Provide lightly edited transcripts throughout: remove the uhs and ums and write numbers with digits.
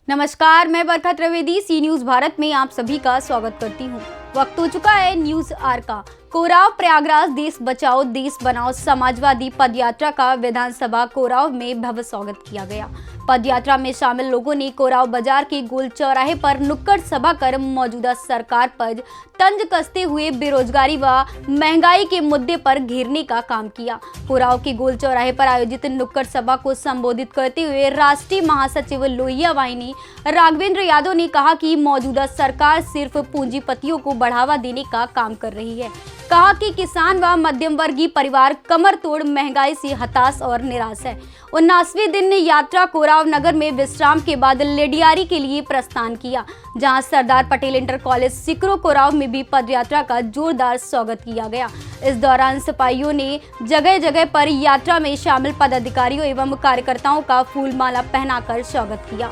नमस्कार, मैं बरखा त्रिवेदी सी न्यूज़ भारत में आप सभी का स्वागत करती हूं। वक्त हो चुका है न्यूज़ आर का। कोराव प्रयागराज देश बचाओ देश बनाओ समाजवादी पदयात्रा का विधानसभा कोराव में भव्य स्वागत किया गया। पदयात्रा में शामिल लोगों ने कोराव बाजार के गोल चौराहे पर नुक्कड़ सभा कर मौजूदा सरकार पर तंज कसते हुए बेरोजगारी व महंगाई के मुद्दे पर घेरने का काम किया। कोराव के गोल चौराहे पर आयोजित नुक्कड़ सभा को संबोधित करते हुए राष्ट्रीय महासचिव लोहिया वाहिनी राघवेंद्र यादव ने कहा कि मौजूदा सरकार सिर्फ पूंजीपतियों को बढ़ावा देने का काम कर रही है। कहा कि किसान व मध्यम वर्गीय परिवार कमर तोड़ महंगाई से हताश और निराश है। 79वें दिन यात्रा कोराव नगर में विश्राम के बाद लेडियारी के लिए प्रस्थान किया, जहां सरदार पटेल इंटर कॉलेज सिकरो कोराव में भी पदयात्रा का जोरदार स्वागत किया गया। इस दौरान सिपाहियों ने जगह जगह पर यात्रा में शामिल पदाधिकारियों एवं कार्यकर्ताओं का फूलमाला पहनाकर स्वागत किया।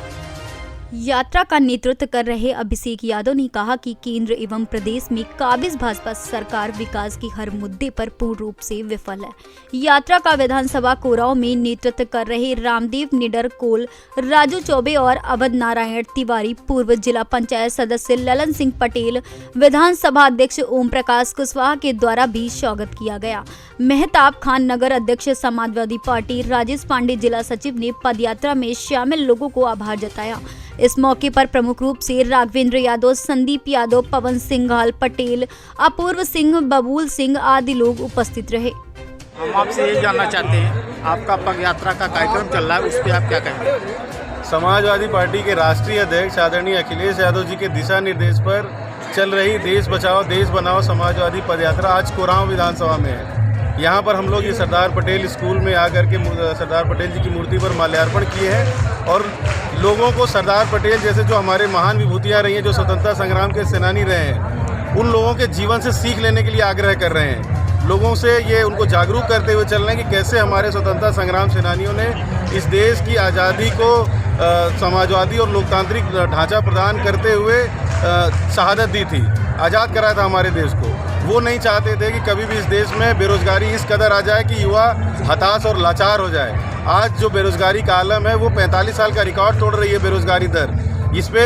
यात्रा का नेतृत्व कर रहे अभिषेक यादव ने कहा कि केंद्र एवं प्रदेश में काबिज भाजपा सरकार विकास के हर मुद्दे पर पूर्ण रूप से विफल है। यात्रा का विधानसभा कोराव में नेतृत्व कर रहे रामदेव निडर कोल, राजू चौबे और अवध नारायण तिवारी, पूर्व जिला पंचायत सदस्य ललन सिंह पटेल, विधानसभा अध्यक्ष ओम प्रकाश कुशवाहा के द्वारा भी स्वागत किया गया। मेहताब खान नगर अध्यक्ष समाजवादी पार्टी राजेश पांडे, जिला सचिव ने पदयात्रा में शामिल लोगों को आभार जताया। इस मौके पर प्रमुख रूप से राघवेंद्र यादव, संदीप यादव, पवन सिंघाल पटेल, अपूर्व सिंह, बबूल सिंह आदि लोग उपस्थित रहे। हम आपसे ये जानना चाहते हैं, आपका पदयात्रा का कार्यक्रम चल रहा है, उस पर आप क्या कहेंगे? समाजवादी पार्टी के राष्ट्रीय अध्यक्ष आदरणीय अखिलेश यादव जी के दिशा निर्देश पर चल रही देश बचाओ देश बनाओ समाजवादी पदयात्रा आज कोराव विधानसभा में है। यहाँ पर हम लोग ये सरदार पटेल स्कूल में आकर के सरदार पटेल जी की मूर्ति पर माल्यार्पण किए हैं और लोगों को सरदार पटेल जैसे जो हमारे महान विभूतियाँ रही हैं, जो स्वतंत्रता संग्राम के सेनानी रहे हैं, उन लोगों के जीवन से सीख लेने के लिए आग्रह कर रहे हैं। लोगों से ये उनको जागरूक करते हुए चल रहे हैं कि कैसे हमारे स्वतंत्रता संग्राम सेनानियों ने इस देश की आज़ादी को समाजवादी और लोकतांत्रिक ढांचा प्रदान करते हुए शहादत दी थी, आज़ाद कराया था हमारे देश को। वो नहीं चाहते थे कि कभी भी इस देश में बेरोजगारी इस कदर आ जाए कि युवा हताश और लाचार हो जाए। आज जो बेरोजगारी का आलम है वो 45 साल का रिकॉर्ड तोड़ रही है बेरोजगारी दर। इस पे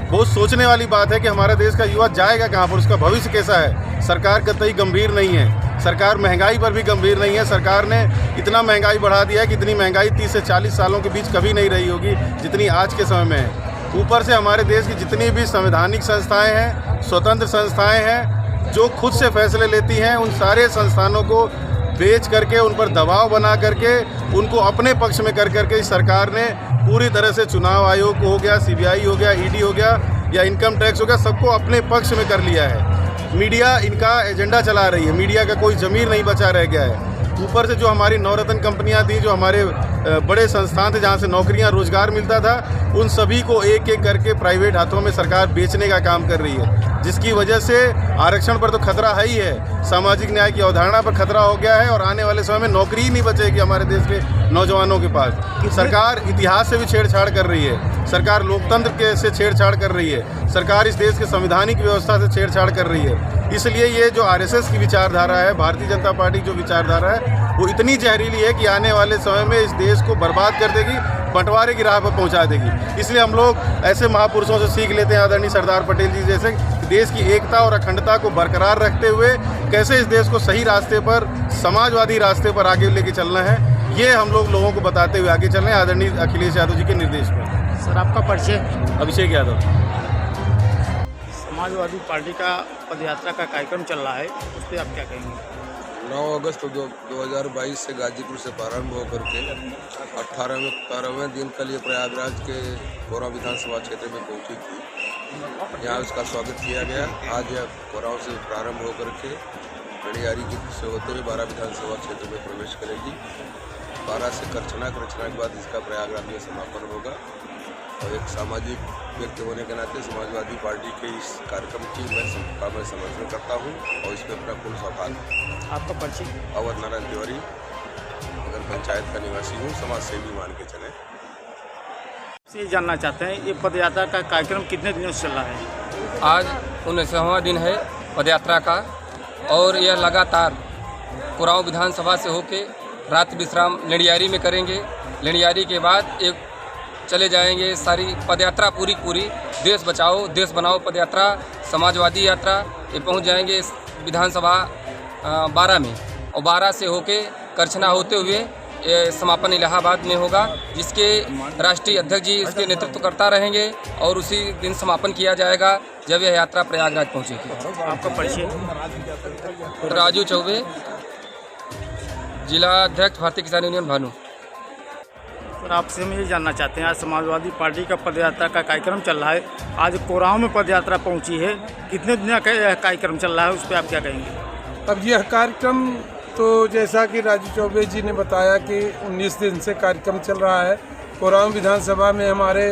बहुत सोचने वाली बात है कि हमारे देश का युवा जाएगा कहाँ पर, उसका भविष्य कैसा है। सरकार कतई गंभीर नहीं है, सरकार महंगाई पर भी गंभीर नहीं है। सरकार ने इतना महंगाई बढ़ा दिया है कि इतनी महंगाई 30 से 40 सालों के बीच कभी नहीं रही होगी जितनी आज के समय में है। ऊपर से हमारे देश की जितनी भी संवैधानिक संस्थाएँ हैं, स्वतंत्र संस्थाएँ हैं जो खुद से फैसले लेती हैं, उन सारे संस्थानों को बेच करके, उन पर दबाव बना करके, उनको अपने पक्ष में कर करके इस सरकार ने पूरी तरह से चुनाव आयोग हो गया, सीबीआई हो गया, ईडी हो गया या इनकम टैक्स हो गया, सबको अपने पक्ष में कर लिया है। मीडिया इनका एजेंडा चला रही है, मीडिया का कोई ज़मीर नहीं बचा रह गया है। ऊपर से जो हमारी नवरत्न कंपनियां थी, जो हमारे बड़े संस्थान थे जहां से नौकरियां रोजगार मिलता था, उन सभी को एक एक करके प्राइवेट हाथों में सरकार बेचने का काम कर रही है, जिसकी वजह से आरक्षण पर तो खतरा है ही है, सामाजिक न्याय की अवधारणा पर खतरा हो गया है और आने वाले समय में नौकरी ही नहीं बचेगी हमारे देश के नौजवानों के पास। सरकार इतिहास से भी छेड़छाड़ कर रही है, सरकार लोकतंत्र के से छेड़छाड़ कर रही है, सरकार इस देश के संवैधानिक व्यवस्था से छेड़छाड़ कर रही है। इसलिए ये जो आरएसएस की विचारधारा है, भारतीय जनता पार्टी की जो विचारधारा है, वो इतनी जहरीली है कि आने वाले समय में इस देश को बर्बाद कर देगी, बंटवारे की राह पर पहुंचा देगी। इसलिए हम लोग ऐसे महापुरुषों से सीख लेते हैं, आदरणीय सरदार पटेल जी जैसे, देश की एकता और अखंडता को बरकरार रखते हुए कैसे इस देश को सही रास्ते पर, समाजवादी रास्ते पर आगे लेके चलना है, ये हम लोगों को बताते हुए आगे चल रहे हैं आदरणीय अखिलेश यादव जी के निर्देश पर। सर, आपका परिचय? अभिषेक यादव। समाजवादी पार्टी का पदयात्रा का कार्यक्रम चल रहा है, उस पर आप क्या कहेंगे? 9 अगस्त 2022 से गाजीपुर से प्रारंभ होकर के 18वें दिन कल ये प्रयागराज के कोराव विधानसभा क्षेत्र में पहुंची थी। यहाँ उसका स्वागत किया गया। आज यह कोराव से प्रारंभ होकर के लेडियारी से होते हुए 12 विधानसभा क्षेत्र में प्रवेश करेगी। 12 से करछना के बाद इसका प्रयागराज में समापन होगा। और एक सामाजिक व्यक्ति होने के नाते समाजवादी पार्टी के इस कार्यक्रम की मैं समर्थन करता हूं और इस पर अपना पूर्ण सौभाग्य। आपका परिचय? अवध नारायण तिवारी, नगर पंचायत का निवासी हूं, समाज सेवी मान के चले। ये जानना चाहते हैं, ये पदयात्रा का कार्यक्रम कितने दिनों से चल रहा है? आज 19वां दिन है पदयात्रा का और यह लगातार कोराव विधानसभा से होके रात विश्राम लेडियारी में करेंगे। लेडियारी के बाद एक चले जाएंगे। सारी पदयात्रा पूरी देश बचाओ देश बनाओ पदयात्रा, समाजवादी यात्रा, ये पहुंच जाएंगे इस विधानसभा 12 में, और 12 से होके करछना होते हुए ये समापन इलाहाबाद में होगा, जिसके राष्ट्रीय अध्यक्ष जी इसके नेतृत्व करता रहेंगे और उसी दिन समापन किया जाएगा जब यह यात्रा प्रयागराज पहुंचेगी। आपका परिचय? राजू चौबे, जिला अध्यक्ष भारतीय किसान यूनियन भानु। और आपसे हम ये जानना चाहते हैं, आज समाजवादी पार्टी का पदयात्रा का कार्यक्रम चल रहा है, आज कोरांव में पदयात्रा पहुंची है, कितने दिन का यह कार्यक्रम चल रहा है, उस पर आप क्या कहेंगे? अब यह कार्यक्रम तो जैसा कि राजू चौबे जी ने बताया कि 19 दिन से कार्यक्रम चल रहा है। कोरांव विधानसभा में हमारे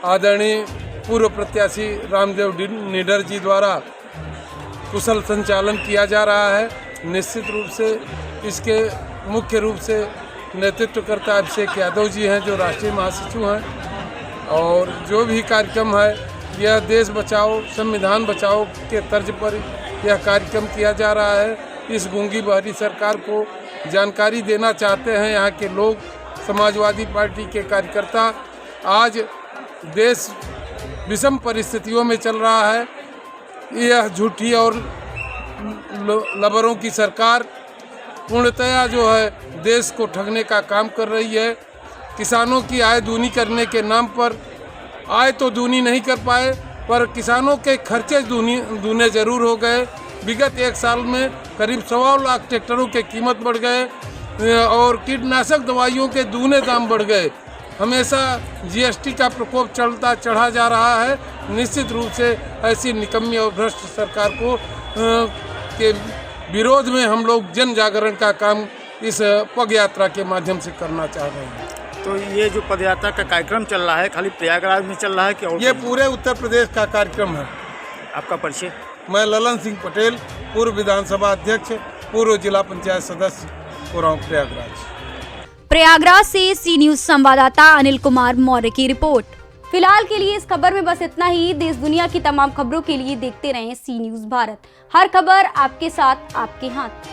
आदरणीय पूर्व प्रत्याशी रामदेव निडर जी द्वारा कुशल संचालन किया जा रहा है। निश्चित रूप से इसके मुख्य रूप से नेतृत्वकर्ता अभिषेक यादव जी हैं, जो राष्ट्रीय महासचिव हैं, और जो भी कार्यक्रम है यह देश बचाओ संविधान बचाओ के तर्ज पर यह कार्यक्रम किया जा रहा है। इस गूंगी बहरी सरकार को जानकारी देना चाहते हैं यहाँ के लोग, समाजवादी पार्टी के कार्यकर्ता। आज देश विषम परिस्थितियों में चल रहा है, यह झूठी और लबरों की सरकार पूर्णतया जो है देश को ठगने का काम कर रही है। किसानों की आय दूनी करने के नाम पर आय तो दूनी नहीं कर पाए, पर किसानों के खर्चे दूने जरूर हो गए। विगत एक साल में करीब 1.25 लाख ट्रैक्टरों के कीमत बढ़ गए और कीटनाशक दवाइयों के दूने दाम बढ़ गए। हमेशा जीएसटी का प्रकोप चढ़ा जा रहा है। निश्चित रूप से ऐसी निकम्मी और भ्रष्ट सरकार को के विरोध में हम लोग जन जागरण का काम इस पग यात्रा के माध्यम से करना चाह रहे हैं। तो ये जो पदयात्रा का कार्यक्रम चल रहा है खाली प्रयागराज में चल रहा है कि और ये पूरे उत्तर प्रदेश का कार्यक्रम है। आपका परिचय? मैं ललन सिंह पटेल, पूर्व विधानसभा अध्यक्ष, पूर्व जिला पंचायत सदस्य, कोरांव प्रयागराज। प्रयागराज से सी न्यूज संवाददाता अनिल कुमार मौर्य की रिपोर्ट। फिलहाल के लिए इस खबर में बस इतना ही। देश दुनिया की तमाम खबरों के लिए देखते रहें सी न्यूज भारत। हर खबर आपके साथ, आपके हाथ।